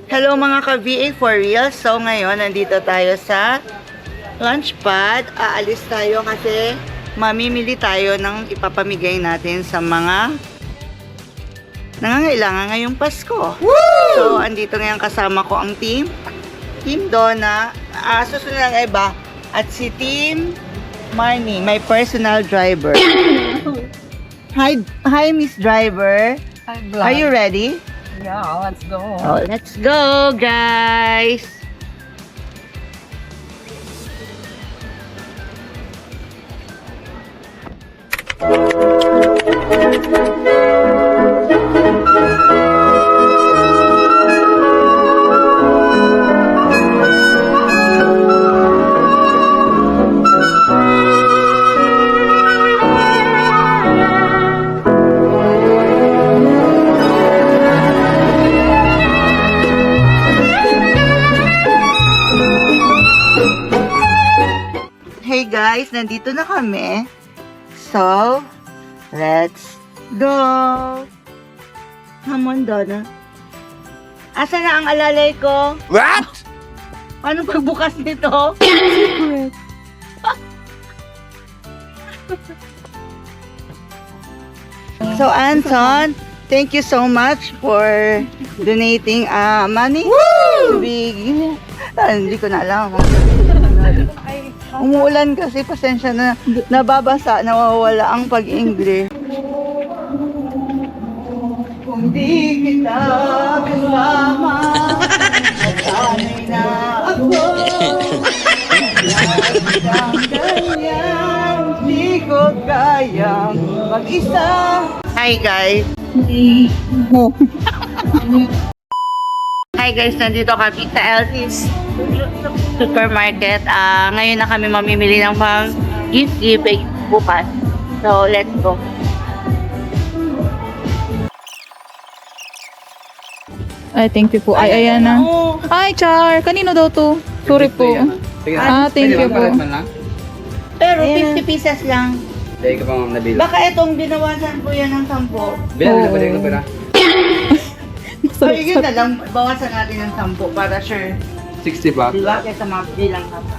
Hello mga ka-VA for real. So ngayon, nandito tayo sa lunch pad. Aalis tayo kasi mamimili tayo ng ipapamigay natin sa mga nangangailangan ngayong Pasko. Woo! So, andito ngayon kasama ko ang team. Team Donna, susunod ang iba. At si Team Marnie, my personal driver. Hi, Miss Driver. Are you ready? Yeah, let's go. Oh, let's go, guys. Hey guys, nandito na kami. So, let's go. Come on, Donna. Asa na ang alalay ko? What? Paano pagbukas nito? Secret. So, Anton, thank you so much for donating money. Woo! Hindi ko na alam. Umuulan kasi, pasensya na, nababasa, nawawala ang pag-English. Kung di kita kasama, nasanay na ako. Hanggang ganyan, di ko kayang mag-isa. Hi guys! Hi guys, nandito kami sa LC's supermarket. Ngayon na kami mamimili ng pang gift bukas. So, let's go. Ay, thank you po. Ay, ayan na. Ay, Char. Kanino daw to? Sorry po. Thank you po. Pero 50 pieces lang. Dahil ka pa ma'am nabila. Baka itong binawasan ko yan ng 10. Bilang na pa rin pera. So, yun na lang, bawasan natin ng 10 para sure. 60 pa. Diba? Kaya sa mga bilang ka pa.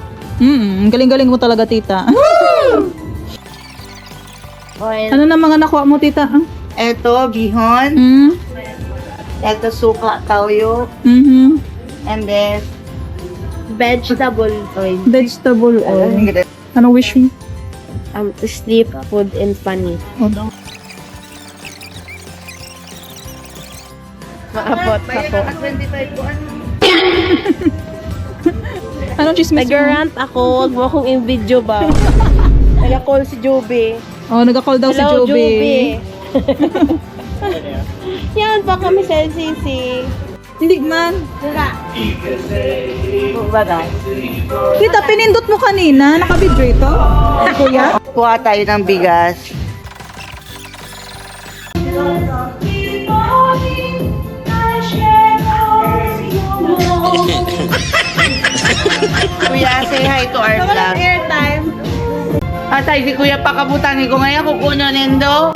Galing-galing mo talaga, tita. Well, Ano na mga nakuha mo, tita? eto, bihon. Mm. Eto, suka, tauyo. Mhm. And then, vegetable oil. Vegetable oil. Ano wish mo? Sleep, food, and funny. Maabot ako. 25 po, ano? Anong chismis mo? Nag-rant ako, wag mo akong in-video ba? Nag-call si Joby. Oh, nag-call daw si Hello, Joby. Yan pa kami sa LCC. Hindi man. Bagay. Tita, pinindot mo kanina. Naka-video ito? Kuya? Kuha tayo ng bigas. Kuya, say hi to our vlog. Airtime. Atay, si Kuya pakabutangi ko ngayon, kukunonin do.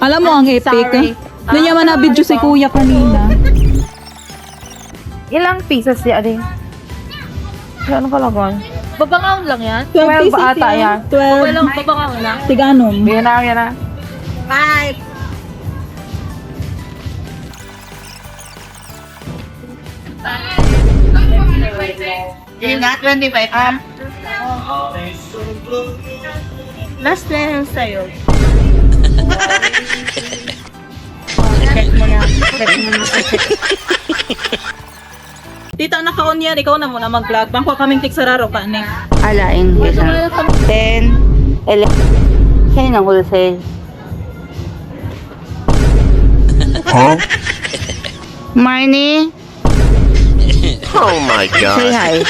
Alam mo ang epic. Sorry. Hindi niya man na-video si kuya kanina. Ilang pieces siya din? Ano kalagon? Babangaw lang yan? 12 pieces ata yan? 12. Walang babangaw lang? Tiganom. Yan na, yan na. Bye! Yun na, 25 ah. Last na yan sa'yo. Check mo na. Check mo na. Tita, naka-on yan. Ikaw na muna mag-vlog. Bangko kaming tiksararo ka, ne. Alain. 10, 11. Sa'yo na wholesale. Huh? Marnie, Oh my say god. hi.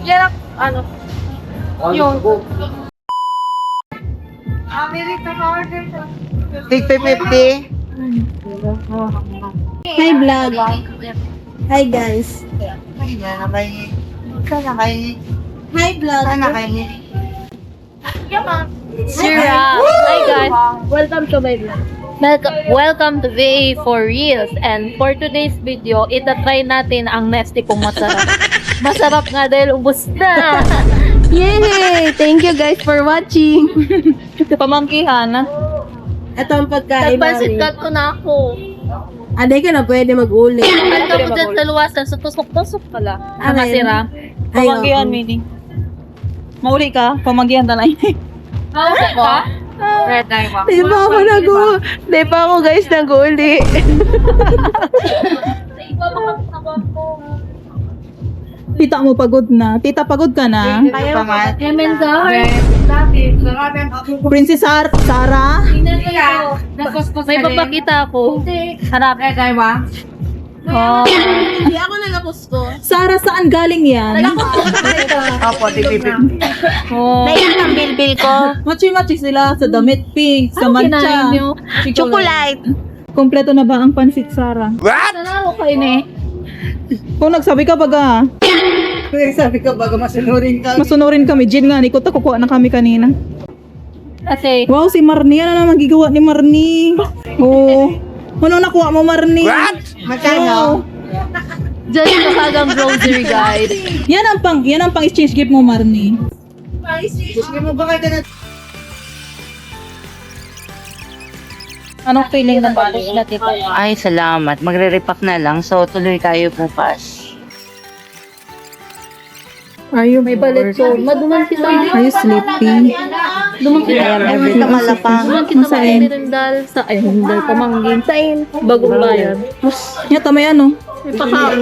Yan ang, ano? Yun. Take 50. Hi, vlog. Hi, guys. Sana kayo. Sana kayo. Hi, vlog. Sana kayo. Sira. Hi guys. Welcome to my vlog. Welcome to VA for Reels. And for today's video, itatry natin ang nesty kong masarap. Masarap nga dahil ubos na. Yay! Thank you guys for watching. Pamangkihan. Ito ang pagkain Nagpansit namin. cut ko na ako. Aday ka na pwede mag-uli. Welcome to dyan sa luwasan. So, tusok-tusok pala. Ano Nakasira. Pamangkihan, Mini. Mauli ka, pamangkihan talay. Okay ba? Red time ako. Di pa ako guys nag-uli. Tita mo pagod na. Tita, pagod ka na. Ayaw pa man. Lemon guard. Princess Sarah. May papakita ako. Harap. Red time ba? Oh. Hindi ako nagapusto. Sarah, saan galing yan? Opo, tipipip. Oh. Naiyan ang bilbil ko. Machi-machi sila sa damit pink, sa Ano kinain matcha. niyo? Chocolate. Kompleto na ba ang pansit, Sarah? Nanalo kayo na eh. Kung nagsabi ka baga, Sabi ko, baga masunurin ka. masunurin kami. Jin nga, nikot kukuha na kami kanina. Kasi, Wow, si Marnie. Ano naman gigawa ni Marnie? Oo. Ano nakuha mo, Marnie? Magkano? dyan yung kagang grocery guide. Yan ang pang exchange gift mo, Marnie. Gusto mo ba kayo na? Anong feeling ng balik na tita? Ay, salamat. Magre-repack na lang. So, tuloy tayo bukas. Are you May balit ko. Maduman kita. Are you sleepy? Duman kita. Every malapang. Duman kita Masain. makinirindal sa, ay, hindi, pamanggin. Sain. Bagong bayan. Yan, tamay ano? May pakaon.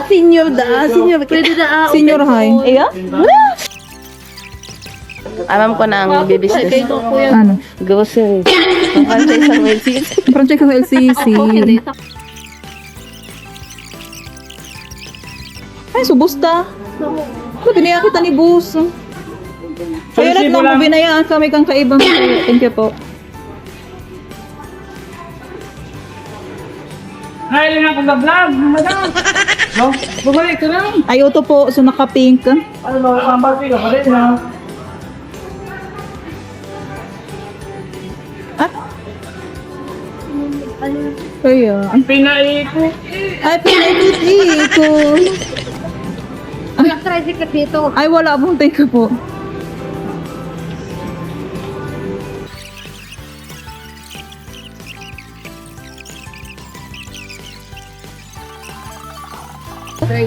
Senior da. Senior. Pwede na Senior high. Iya? Alam ko na ang Ay, business. kayo ko kuya. Ano? Grocery. Ang franchise ng LCS. Project sa LCC. Ay, subos ta. Ano, binaya kita ni Bus. Kaya lang mo binayaan kami kang kaibang kayo. Thank you po. Ay, lang ako vlog madam. No, bumalik ka lang. Ay, ito po. So, naka-pink. Ano ba, ang bagay ka, balik na. Kaya. Ang pinaiko. Ay, pinaikot-ikot. Try ka dito. Ay, wala pong thank you po.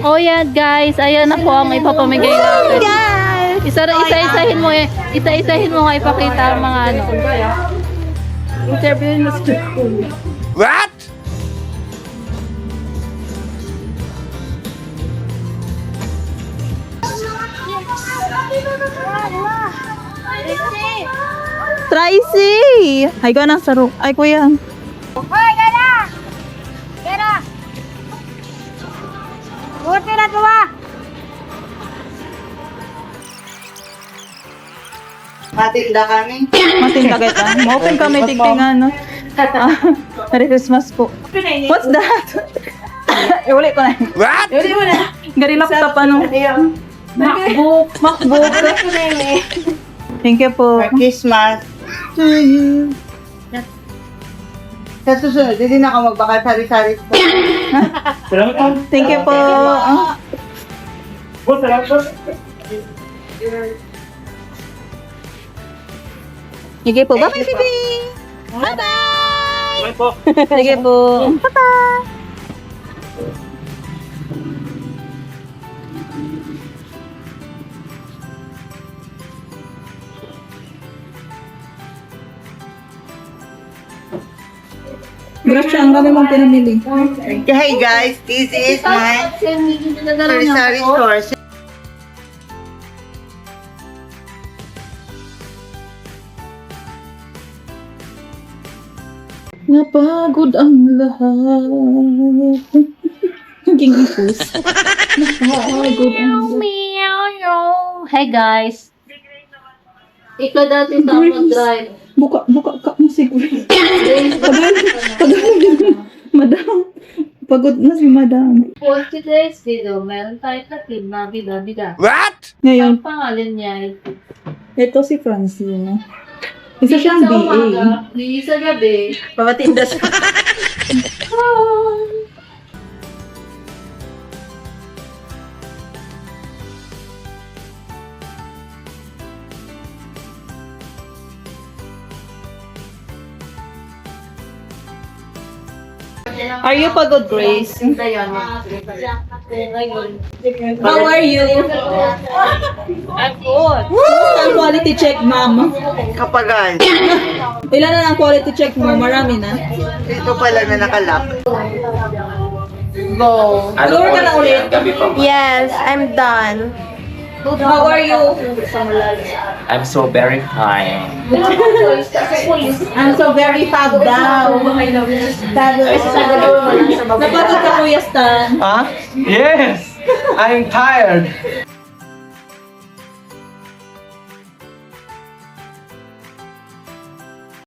Oh yan guys, ayan na po ang ipapamigay natin. Guys! Isa-isahin mo eh. Isa-isahin mo nga ipakita ang mga ano. Interview mo sa What? Tracy! Ay, ka na, saro. Ay, kuya. Matinda kami. Matinda kita. Ma-open kami tigtingan, no? Merry Christmas po. What's that? Iuli ko na. What? Iuli mo na. Gari laptop, ano? MacBook. MacBook. Thank you po. For Christmas. Sa susunod, hindi na ako magbakal sari-sari po. Thank you po. Ah. Boss, salamat po. Sige po. Bye-bye, baby. Bye-bye. Bye po. Sige po. Bye-bye. Gracia, ang dami mong pinamili. Hey guys, this is my sari-sari store. Napagod ang lahat. Naging ipos. Napagod ang lahat. Hey guys. Ikaw dati sa mag-drive. Buka ka mo siguro. Tagal. Madam. Pagod na si madam. For today's video, meron tayo tatlong na bida-bida. What? Ngayon, Ang pangalan niya ay ito si Francine. Isa siyang BA. Di sa gabi. Papatinda siya. Are you pagod, Grace? Ngayon. How are you? I'm good. Ang quality check, ma'am. Kapagan. Ilan na ang quality check mo? Marami na. Ito pala na nakalap. Go. Mag-work ka na ulit. Yes, I'm done. How are you? I'm so very fine. I'm so very fab daw. Napagod ka, Kuya Stan. Huh? Yes! I'm tired.